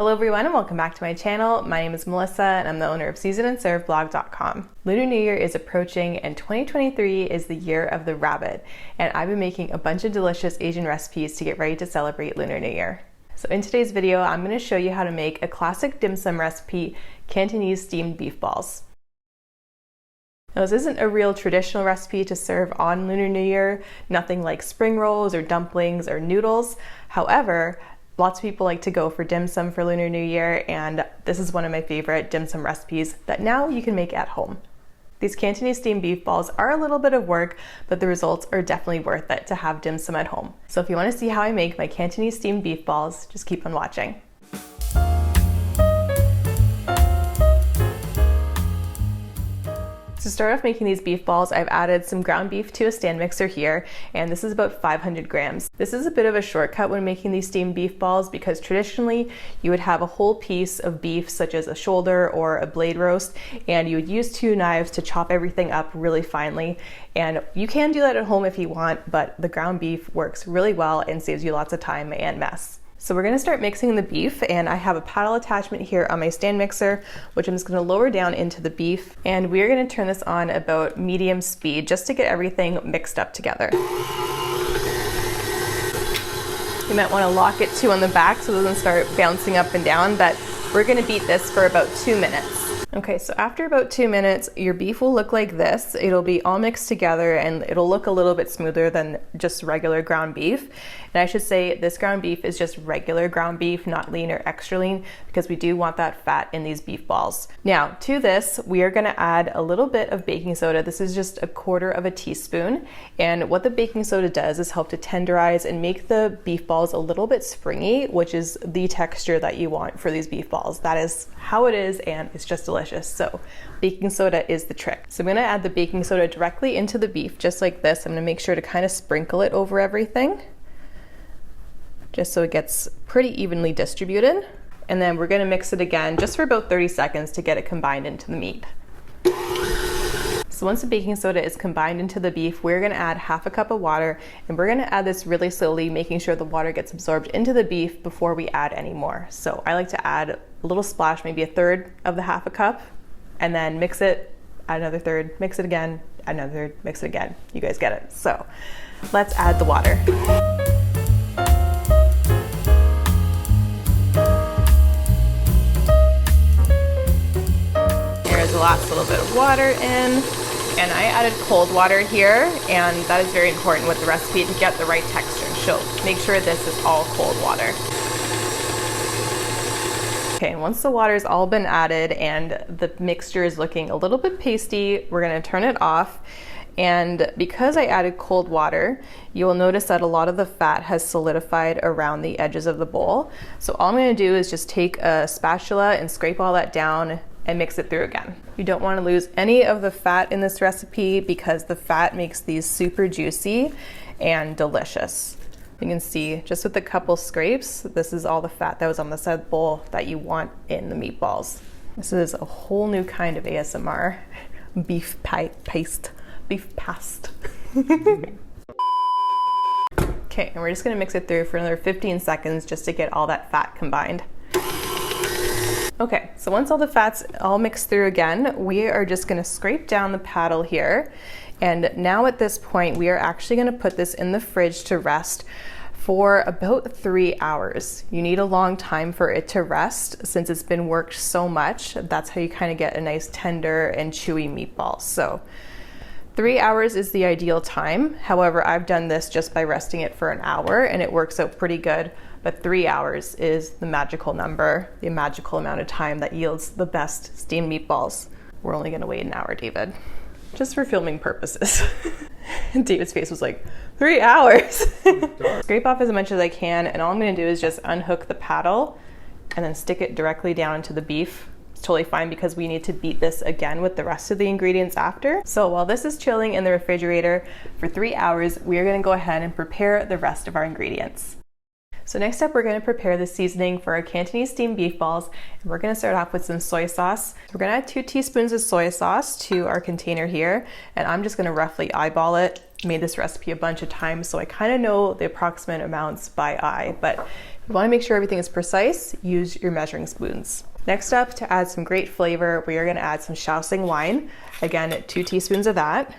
Hello everyone and welcome back to my channel. My name is Melissa and I'm the owner of seasonandserveblog.com. Lunar New Year is approaching and 2023 is the year of the rabbit, and I've been making a bunch of delicious Asian recipes to get ready to celebrate Lunar New Year. So in today's video, I'm going to show you how to make a classic dim sum recipe, Cantonese Steamed Beef Balls. Now, this isn't a real traditional recipe to serve on Lunar New Year, nothing like spring rolls or dumplings or noodles. However, lots of people like to go for dim sum for Lunar New Year, and this is one of my favorite dim sum recipes that now you can make at home. These Cantonese steamed beef balls are a little bit of work, but the results are definitely worth it to have dim sum at home. So if you want to see how I make my Cantonese steamed beef balls, just keep on watching. To start off making these beef balls, I've added some ground beef to a stand mixer here, and this is about 500 grams. This is a bit of a shortcut when making these steamed beef balls because traditionally you would have a whole piece of beef such as a shoulder or a blade roast, and you would use two knives to chop everything up really finely. And you can do that at home if you want, but the ground beef works really well and saves you lots of time and mess. So we're going to start mixing the beef, and I have a paddle attachment here on my stand mixer, which I'm just going to lower down into the beef, and we're going to turn this on about medium speed just to get everything mixed up together. You might want to lock it too on the back so it doesn't start bouncing up and down, but we're going to beat this for about 2 minutes. Okay, so after about 2 minutes, your beef will look like this. It'll be all mixed together and it'll look a little bit smoother than just regular ground beef. And I should say this ground beef is just regular ground beef, not lean or extra lean, because we do want that fat in these beef balls. Now, to this, we are gonna add a little bit of baking soda. This is just 1/4 teaspoon. And what the baking soda does is help to tenderize and make the beef balls a little bit springy, which is the texture that you want for these beef balls. That is how it is, and it's just delicious. So baking soda is the trick. So I'm gonna add the baking soda directly into the beef, just like this. I'm gonna make sure to kind of sprinkle it over everything, just so it gets pretty evenly distributed. And then we're gonna mix it again just for about 30 seconds to get it combined into the meat. So once the baking soda is combined into the beef, we're gonna add 1/2 cup of water, and we're gonna add this really slowly, making sure the water gets absorbed into the beef before we add any more. So I like to add a little splash, maybe 1/3 of the 1/2 cup, and then mix it, add another 1/3, mix it again, add another 1/3, mix it again. You guys get it. So let's add the water. Here's the last little bit of water in. And I added cold water here, and that is very important with the recipe to get the right texture. So make sure this is all cold water. Okay, once the water's all been added and the mixture is looking a little bit pasty, we're gonna turn it off. And because I added cold water, you will notice that a lot of the fat has solidified around the edges of the bowl. So all I'm gonna do is just take a spatula and scrape all that down and mix it through again. You don't want to lose any of the fat in this recipe because the fat makes these super juicy and delicious. You can see just with a couple scrapes, this is all the fat that was on the side of the bowl that you want in the meatballs. This is a whole new kind of ASMR. Beef paste. Beef paste. Okay, and we're just gonna mix it through for another 15 seconds just to get all that fat combined. Okay, so once all the fat's all mixed through again, we are just gonna scrape down the paddle here. And now at this point, we are actually gonna put this in the fridge to rest for about 3 hours. You need a long time for it to rest since it's been worked so much. That's how you kind of get a nice tender and chewy meatball. So 3 hours is the ideal time. However, I've done this just by resting it for an hour and it works out pretty good. But 3 hours is the magical number, the magical amount of time that yields the best steamed meatballs. We're only gonna wait an hour, David, just for filming purposes. David's face was like, 3 hours. Scrape off as much as I can, and all I'm gonna do is just unhook the paddle and then stick it directly down into the beef. It's totally fine because we need to beat this again with the rest of the ingredients after. So while this is chilling in the refrigerator for 3 hours, we're gonna go ahead and prepare the rest of our ingredients. So next up, we're going to prepare the seasoning for our Cantonese steamed beef balls. And we're going to start off with some soy sauce. We're going to add 2 teaspoons of soy sauce to our container here, and I'm just going to roughly eyeball it. Made this recipe a bunch of times, so I kind of know the approximate amounts by eye, but You want to make sure everything is precise, use your measuring spoons. Next up, to add some great flavor, we are going to add some Shaoxing wine. Again, 2 teaspoons of that.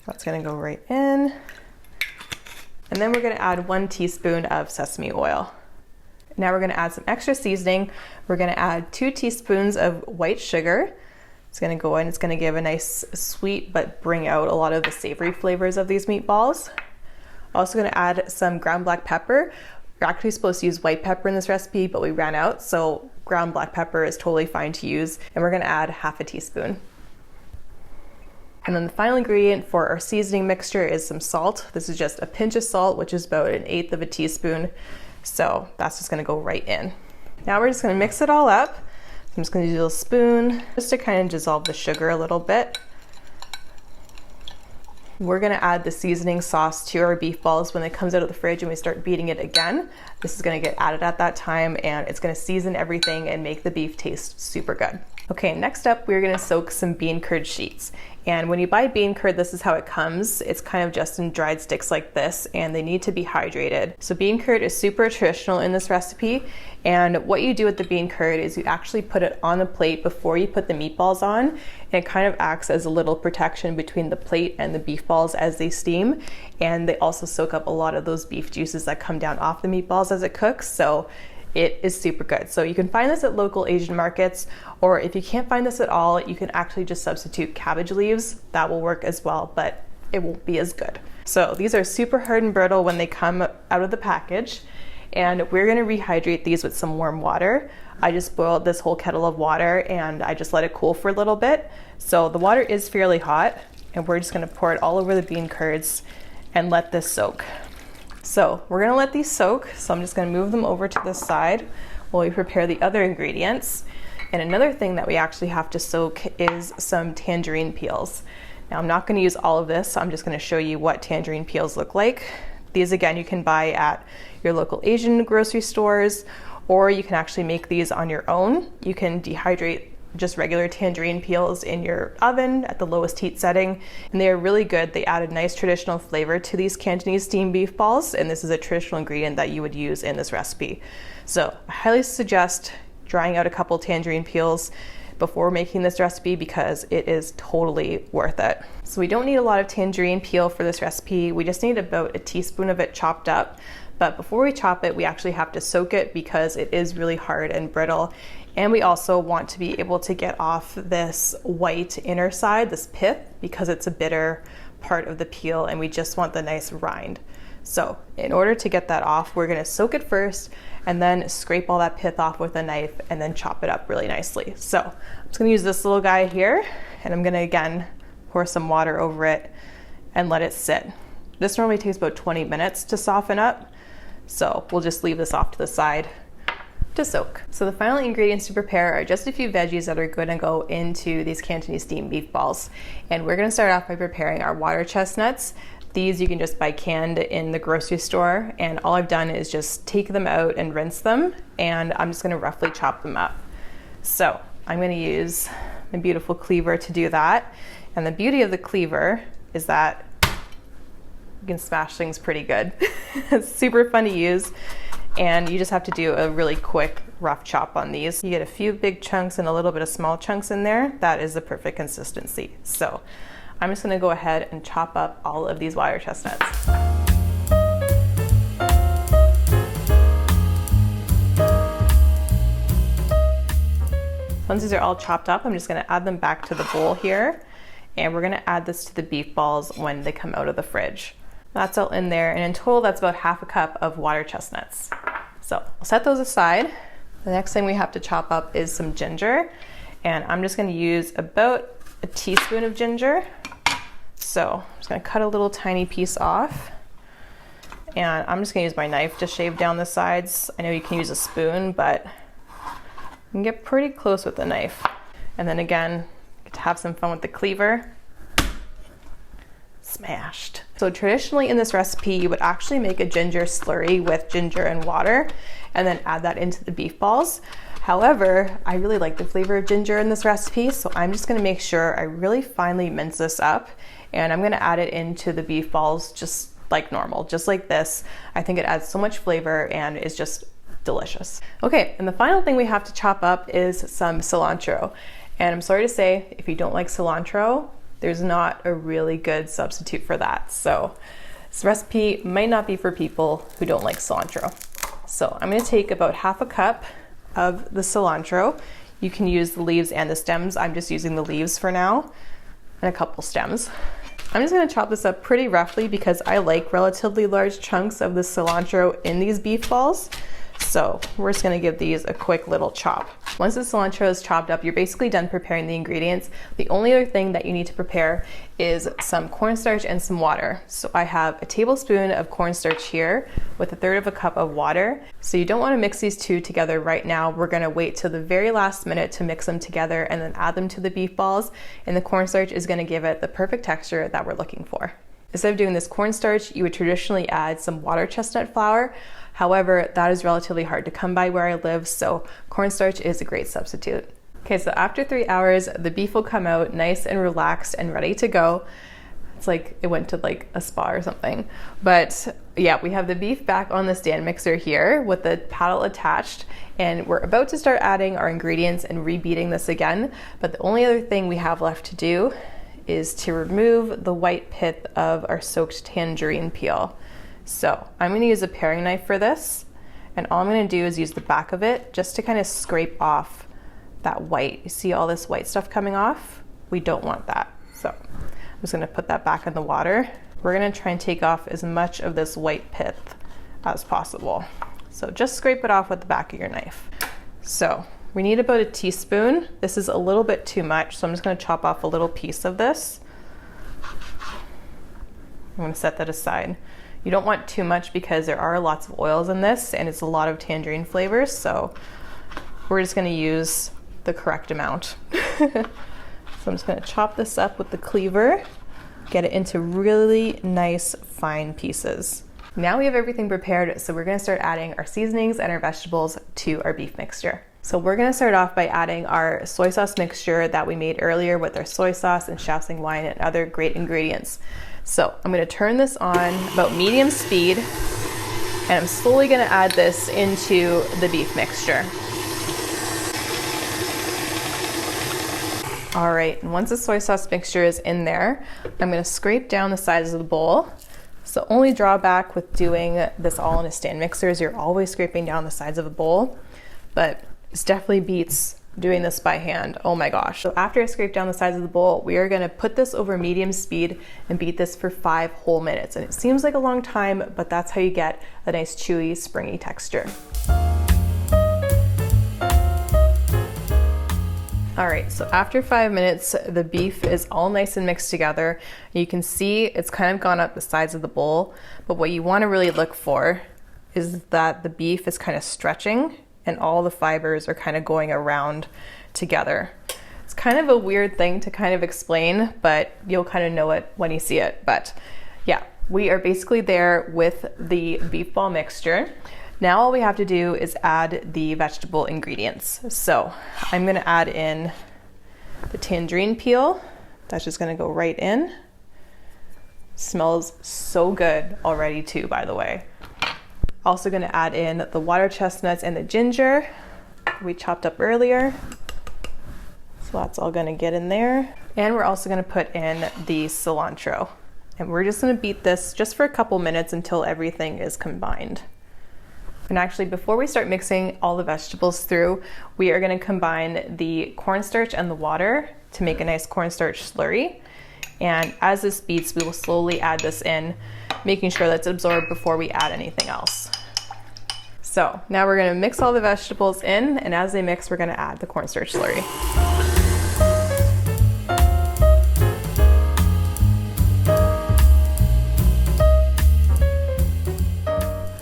That's going to go right in. And then we're going to add 1 teaspoon of sesame oil. Now we're going to add some extra seasoning. We're going to add 2 teaspoons of white sugar. It's going to go in, it's going to give a nice sweet but bring out a lot of the savory flavors of these meatballs. Also going to add some ground black pepper. We're actually supposed to use white pepper in this recipe, but we ran out, so ground black pepper is totally fine to use. And we're going to add half a teaspoon. And then the final ingredient for our seasoning mixture is some salt. This is just a pinch of salt, which is about 1/8 of a teaspoon. So that's just going to go right in. Now we're just going to mix it all up. I'm just going to use a little spoon just to kind of dissolve the sugar a little bit. We're going to add the seasoning sauce to our beef balls when it comes out of the fridge and we start beating it again. This is going to get added at that time and it's going to season everything and make the beef taste super good. Okay, next up we're going to soak some bean curd sheets. And when you buy bean curd, this is how it comes. It's kind of just in dried sticks like this, and they need to be hydrated. So bean curd is super traditional in this recipe. And what you do with the bean curd is you actually put it on a plate before you put the meatballs on. And it kind of acts as a little protection between the plate and the beef balls as they steam. And they also soak up a lot of those beef juices that come down off the meatballs as it cooks. So it is super good. So you can find this at local Asian markets, or if you can't find this at all, you can actually just substitute cabbage leaves. That will work as well, but it won't be as good. So these are super hard and brittle when they come out of the package, and we're gonna rehydrate these with some warm water. I just boiled this whole kettle of water and I just let it cool for a little bit. So the water is fairly hot, and we're just gonna pour it all over the bean curds and let this soak. So we're gonna let these soak, so I'm just gonna move them over to the side while we prepare the other ingredients. And another thing that we actually have to soak is some tangerine peels. Now I'm not gonna use all of this, so I'm just gonna show you what tangerine peels look like. These again, you can buy at your local Asian grocery stores, or you can actually make these on your own. You can dehydrate just regular tangerine peels in your oven at the lowest heat setting, and they are really good. They add a nice traditional flavor to these Cantonese steamed beef balls, and this is a traditional ingredient that you would use in this recipe. So I highly suggest drying out a couple tangerine peels before making this recipe because it is totally worth it. So we don't need a lot of tangerine peel for this recipe. We just need about a teaspoon of it chopped up. But before we chop it, we actually have to soak it because it is really hard and brittle. And we also want to be able to get off this white inner side, this pith, because it's a bitter part of the peel and we just want the nice rind. So in order to get that off, we're gonna soak it first and then scrape all that pith off with a knife and then chop it up really nicely. So I'm just gonna use this little guy here and I'm gonna again pour some water over it and let it sit. This normally takes about 20 minutes to soften up. So we'll just leave this off to the side to soak. So the final ingredients to prepare are just a few veggies that are going to go into these Cantonese steamed beef balls. And we're going to start off by preparing our water chestnuts. These you can just buy canned in the grocery store, and all I've done is just take them out and rinse them, and I'm just going to roughly chop them up. So I'm going to use my beautiful cleaver to do that. And the beauty of the cleaver is that you can smash things pretty good. It's super fun to use. And you just have to do a really quick rough chop on these. You get a few big chunks and a little bit of small chunks in there. That is the perfect consistency. So I'm just gonna go ahead and chop up all of these water chestnuts. Once these are all chopped up, I'm just gonna add them back to the bowl here. And we're gonna add this to the beef balls when they come out of the fridge. That's all in there, and in total that's about half a cup of water chestnuts. So I'll set those aside. The next thing we have to chop up is some ginger, and I'm just gonna use about a teaspoon of ginger. So I'm just gonna cut a little tiny piece off, and I'm just gonna use my knife to shave down the sides. I know you can use a spoon, but you can get pretty close with the knife. And then again, get to have some fun with the cleaver. Smashed. So traditionally in this recipe, you would actually make a ginger slurry with ginger and water and then add that into the beef balls. However, I really like the flavor of ginger in this recipe, so I'm just gonna make sure I really finely mince this up, and I'm gonna add it into the beef balls just like normal, just like this. I think it adds so much flavor and is just delicious. Okay, and the final thing we have to chop up is some cilantro. And I'm sorry to say, if you don't like cilantro, there's not a really good substitute for that. So this recipe might not be for people who don't like cilantro. So I'm gonna take about half a cup of the cilantro. You can use the leaves and the stems. I'm just using the leaves for now, and a couple stems. I'm just gonna chop this up pretty roughly because I like relatively large chunks of the cilantro in these beef balls. So we're just gonna give these a quick little chop. Once the cilantro is chopped up, you're basically done preparing the ingredients. The only other thing that you need to prepare is some cornstarch and some water. So I have a tablespoon of cornstarch here with 1/3 cup of water. So you don't wanna mix these two together right now. We're gonna wait till the very last minute to mix them together and then add them to the beef balls. And the cornstarch is gonna give it the perfect texture that we're looking for. Instead of doing this cornstarch, you would traditionally add some water chestnut flour. However, that is relatively hard to come by where I live, so cornstarch is a great substitute. Okay, so after 3 hours, the beef will come out nice and relaxed and ready to go. It's like it went to like a spa or something. But yeah, we have the beef back on the stand mixer here with the paddle attached, and we're about to start adding our ingredients and rebeating this again. But the only other thing we have left to do is to remove the white pith of our soaked tangerine peel. So I'm going to use a paring knife for this, and all I'm going to do is use the back of it just to kind of scrape off that white. You see all this white stuff coming off? We don't want that. So I'm just going to put that back in the water. We're going to try and take off as much of this white pith as possible. So just scrape it off with the back of your knife. So we need about a teaspoon. This is a little bit too much, so I'm just going to chop off a little piece of this. I'm going to set that aside. You don't want too much because there are lots of oils in this and it's a lot of tangerine flavors, so we're just going to use the correct amount. So I'm just going to chop this up with the cleaver, get it into really nice fine pieces. Now we have everything prepared, so we're going to start adding our seasonings and our vegetables to our beef mixture. So we're going to start off by adding our soy sauce mixture that we made earlier with our soy sauce and Shaoxing wine and other great ingredients. So I'm going to turn this on about medium speed, and I'm slowly going to add this into the beef mixture. All right, and once the soy sauce mixture is in there, I'm going to scrape down the sides of the bowl. So the only drawback with doing this all in a stand mixer is you're always scraping down the sides of a bowl, but this definitely beats doing this by hand. Oh my gosh. So after I scrape down the sides of the bowl, we are going to put this over medium speed and beat this for 5 whole minutes. And it seems like a long time, but that's how you get a nice chewy, springy texture. All right, so after 5 minutes, the beef is all nice and mixed together. You can see it's kind of gone up the sides of the bowl, but what you want to really look for is that the beef is kind of stretching and all the fibers are kind of going around together. It's kind of a weird thing to kind of explain, but you'll kind of know it when you see it. But yeah, we are basically there with the beef ball mixture. Now all we have to do is add the vegetable ingredients. So I'm gonna add in the tangerine peel. That's just gonna go right in. Smells so good already too, by the way. Also going to add in the water chestnuts and the ginger we chopped up earlier. So that's all going to get in there. And we're also going to put in the cilantro. And we're just going to beat this just for a couple minutes until everything is combined. And actually, before we start mixing all the vegetables through, we are going to combine the cornstarch and the water to make a nice cornstarch slurry. And as this beats, we will slowly add this in, making sure that's absorbed before we add anything else. So now we're going to mix all the vegetables in, and as they mix, we're going to add the cornstarch slurry.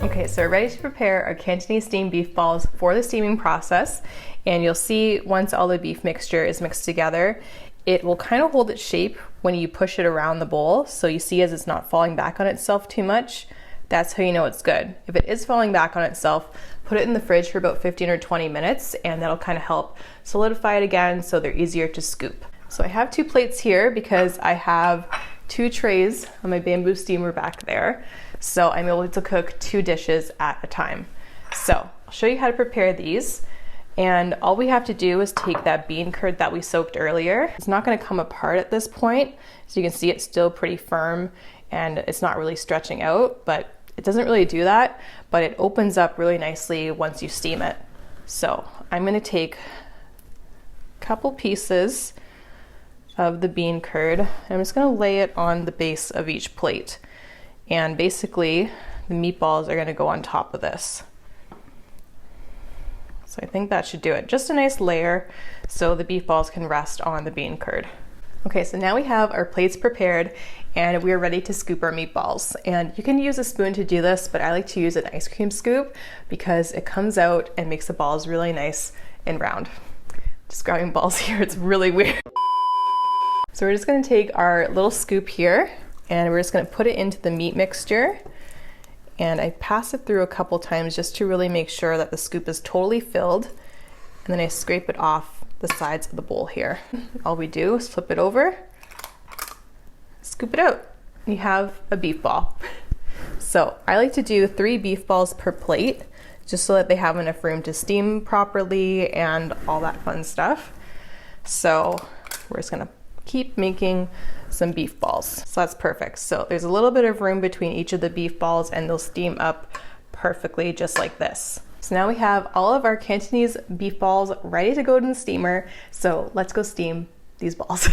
Okay, so we're ready to prepare our Cantonese steamed beef balls for the steaming process. And you'll see once all the beef mixture is mixed together, it will kind of hold its shape when you push it around the bowl. So you see as it's not falling back on itself too much, that's how you know it's good. If it is falling back on itself, put it in the fridge for about 15 or 20 minutes, and that'll kind of help solidify it again so they're easier to scoop. So I have 2 plates here because I have 2 trays on my bamboo steamer back there, so I'm able to cook 2 dishes at a time. So I'll show you how to prepare these, and all we have to do is take that bean curd that we soaked earlier. It's not going to come apart at this point, so you can see it's still pretty firm and it's not really stretching out, but it doesn't really do that, but it opens up really nicely once you steam it. So I'm going to take a couple pieces of the bean curd. I'm just going to lay it on the base of each plate, and basically the meatballs are going to go on top of this. So I think that should do it. Just a nice layer so the beef balls can rest on the bean curd. Okay, so now we have our plates prepared and we are ready to scoop our meatballs. And you can use a spoon to do this, but I like to use an ice cream scoop because it comes out and makes the balls really nice and round. Just grabbing balls here, it's really weird. So we're just gonna take our little scoop here and we're just gonna put it into the meat mixture. And I pass it through a couple times just to really make sure that the scoop is totally filled. And then I scrape it off the sides of the bowl here. All we do is flip it over, scoop it out. You have a beef ball. So I like to do 3 beef balls per plate, just so that they have enough room to steam properly and all that fun stuff. So we're just gonna keep making some beef balls. So that's perfect. So there's a little bit of room between each of the beef balls and they'll steam up perfectly just like this. So now we have all of our Cantonese beef balls ready to go in the steamer. So let's go steam these balls.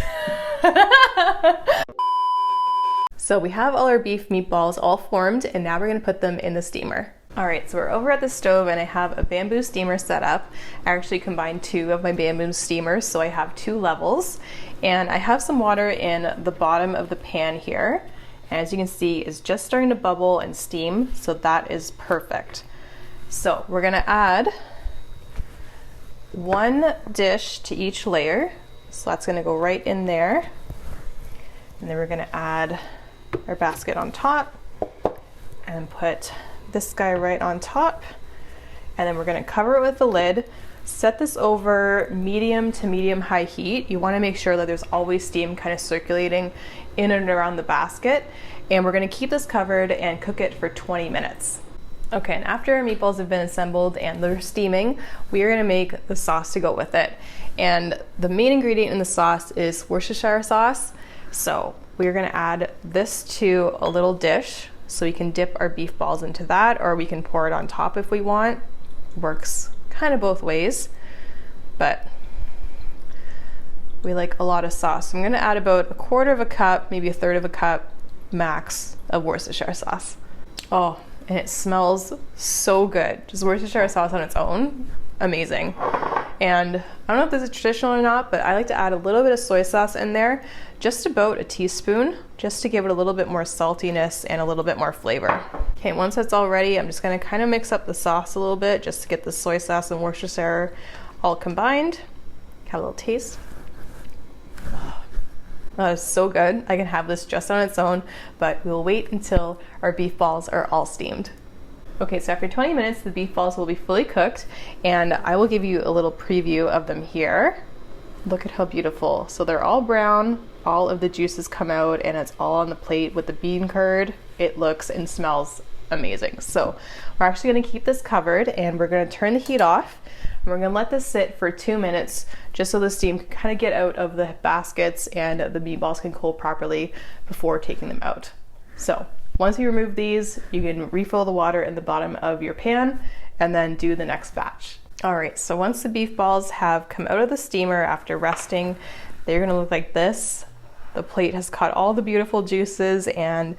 So we have all our beef meatballs all formed and now we're gonna put them in the steamer. All right, so we're over at the stove and I have a bamboo steamer set up. I actually combined 2 of my bamboo steamers, so I have 2 levels. And I have some water in the bottom of the pan here. And as you can see, it's just starting to bubble and steam, so that is perfect. So we're gonna add 1 dish to each layer. So that's gonna go right in there. And then we're gonna add our basket on top and put this guy right on top, and then we're going to cover it with the lid. Set this over medium to medium high heat. You want to make sure that there's always steam kind of circulating in and around the basket, and we're going to keep this covered and cook it for 20 minutes. Okay, and after our meatballs have been assembled and they're steaming, we are going to make the sauce to go with it. And the main ingredient in the sauce is Worcestershire sauce. So we're going to add this to a little dish. So we can dip our beef balls into that, or we can pour it on top if we want. Works kind of both ways, but we like a lot of sauce. So I'm gonna add about 1/4 cup, maybe 1/3 cup max of Worcestershire sauce. Oh, and it smells so good. Just Worcestershire sauce on its own, amazing. And I don't know if this is traditional or not, but I like to add a little bit of soy sauce in there, just about a teaspoon, just to give it a little bit more saltiness and a little bit more flavor. Okay, once that's all ready, I'm just gonna kind of mix up the sauce a little bit just to get the soy sauce and Worcestershire all combined. Have a little taste. Oh, that is so good. I can have this just on its own, but we'll wait until our beef balls are all steamed. Okay, so after 20 minutes, the beef balls will be fully cooked, and I will give you a little preview of them here. Look at how beautiful. So they're all brown, all of the juices come out, and it's all on the plate with the bean curd. It looks and smells amazing. So we're actually gonna keep this covered, and we're gonna turn the heat off, and we're gonna let this sit for 2 minutes, just so the steam can kind of get out of the baskets and the meatballs can cool properly before taking them out. So once you remove these, you can refill the water in the bottom of your pan and then do the next batch. All right, so once the beef balls have come out of the steamer after resting, they're gonna look like this. The plate has caught all the beautiful juices and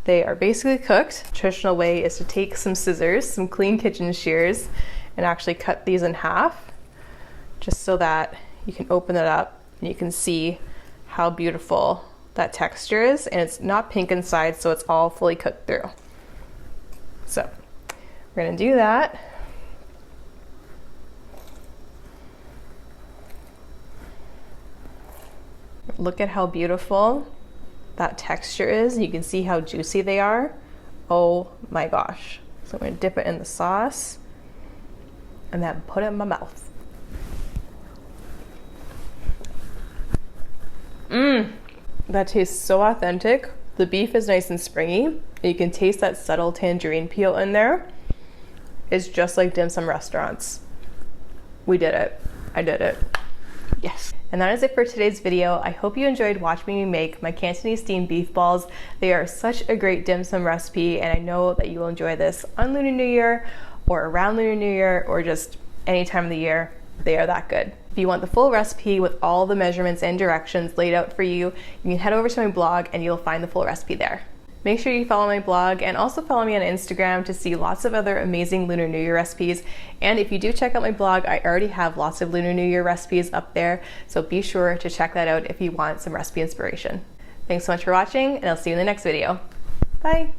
they are basically cooked. The traditional way is to take some scissors, some clean kitchen shears, and actually cut these in half, just so that you can open it up and you can see how beautiful that texture is, and it's not pink inside, so it's all fully cooked through. So we're gonna do that. Look at how beautiful that texture is. You can see how juicy they are. Oh my gosh. So I'm gonna dip it in the sauce and then put it in my mouth. That tastes so authentic. The beef is nice and springy, and you can taste that subtle tangerine peel in there. It's just like dim sum restaurants. We did it. I did it. Yes. And that is it for today's video. I hope you enjoyed watching me make my Cantonese steamed beef balls. They are such a great dim sum recipe, and I know that you will enjoy this on Lunar New Year or around Lunar New Year or just any time of the year. They are that good. If you want the full recipe with all the measurements and directions laid out for you, you can head over to my blog and you'll find the full recipe there. Make sure you follow my blog and also follow me on Instagram to see lots of other amazing Lunar New Year recipes. And if you do check out my blog, I already have lots of Lunar New Year recipes up there, so be sure to check that out if you want some recipe inspiration. Thanks so much for watching, and I'll see you in the next video. Bye!